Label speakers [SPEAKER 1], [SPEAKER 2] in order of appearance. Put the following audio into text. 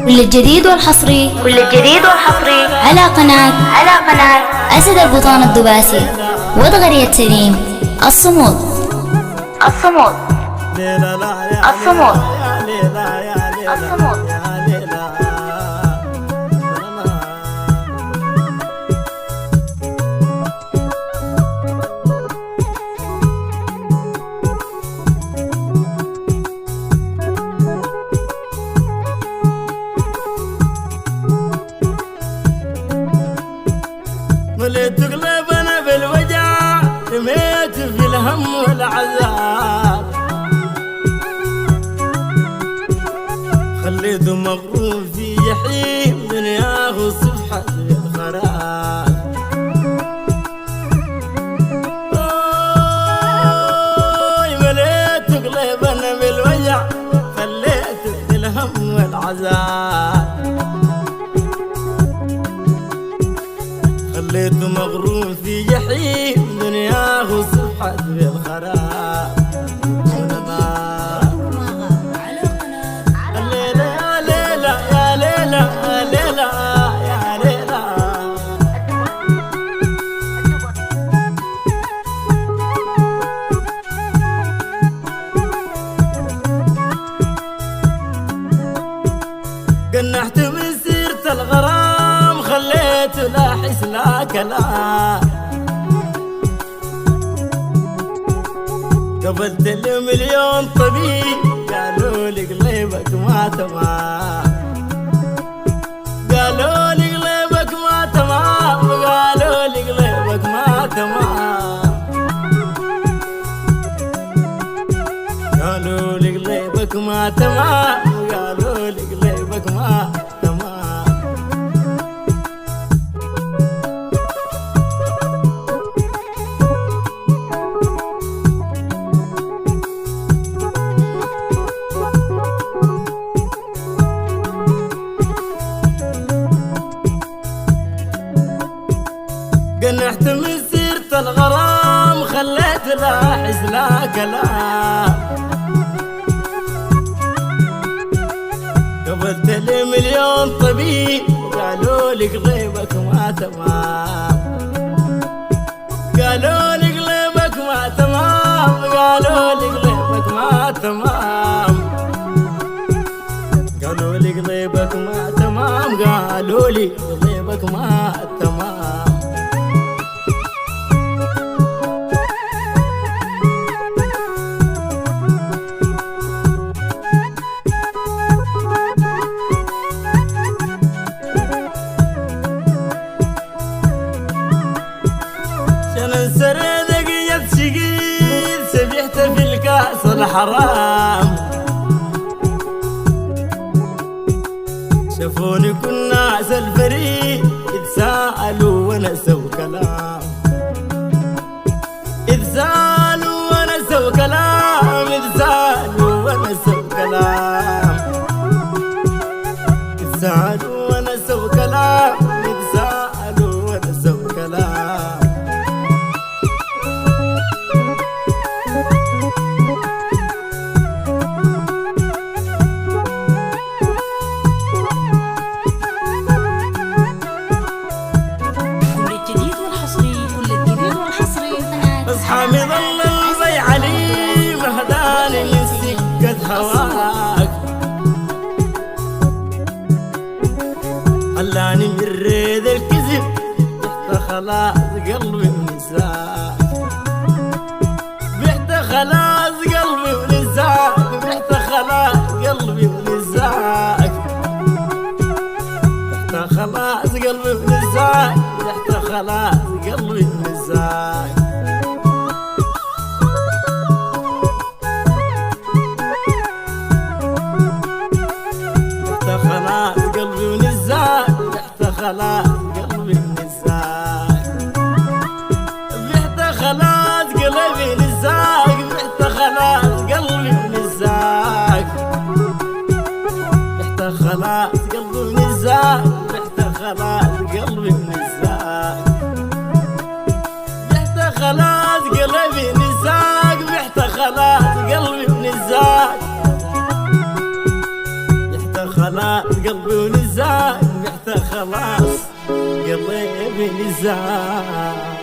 [SPEAKER 1] كل الجديد والحصري على قناة أسد البطان الدباسي وضغرية سليم الصمود.
[SPEAKER 2] مليت تقلب انا بالوجع، رميت في الهم والعذاب، خليته مغروم في جحيم دنياه صفحة الخراب. مليت تقلب انا بالوجع، خليته في الهم والعذاب، خليته مغروم في جحيم دنياه صفحت بالخراب. الليلة يا ليلة يا ليلة يا ليلة يا ليلة، قنحت من سيرة الغرام، خليته لا حس لا كلام، قبلت المليون طبيب قالوا لي قلبك ما تمام، قالوا لي قلبك ما تمام، قالوا لي قلبك ما تمام، قالوا لي قلبك ما تمام، قالوا لي قلبك ما تمام. قنحت من سيرة الغرام، خليت لا حس لا كلام، قبلت المليون طبيب قالوا لي قلبك ما تمام، قالوا لي قلبك ما تمام، قالوا لي قلبك ما تمام، قالوا لي قلبك ما تمام، قالوا لي قلبك ما تمام. سردق يد شقيل سبحت في الكاس الحرام، شافوني كل ناس الفريق يتساءلوا ونسوا كلام، يتساءلوا ونسوا كلام، يتساءلوا ونسوا كلام، يتساءلوا ونسوا كلام، يتساءلوا ونسوا كلام. اصحابي ظل البي علي مهداني من سكة هواك، خلاني من ريد الكذب بحت خلاص قلبي ونساك، بحت خلاص قلبي ونساك، بحت خلاص قلبي ونساك، بحت خلاص قلبي ونساك، بحت خلاص قلبي ونساك. خلاص قلبي ونزاك، بحت خلاص قلبي ونزاك، بحت خلاص قلبي ونزاك، بحت خلاص قلبي ونزاك، بحت خلاص قلبي ونزاك، بحت خلاص قلبي ونزاك، بحت خلاص قلبي ونزاك، بحت خلاص قلبي ونزاك، خلاص قلبي بلسان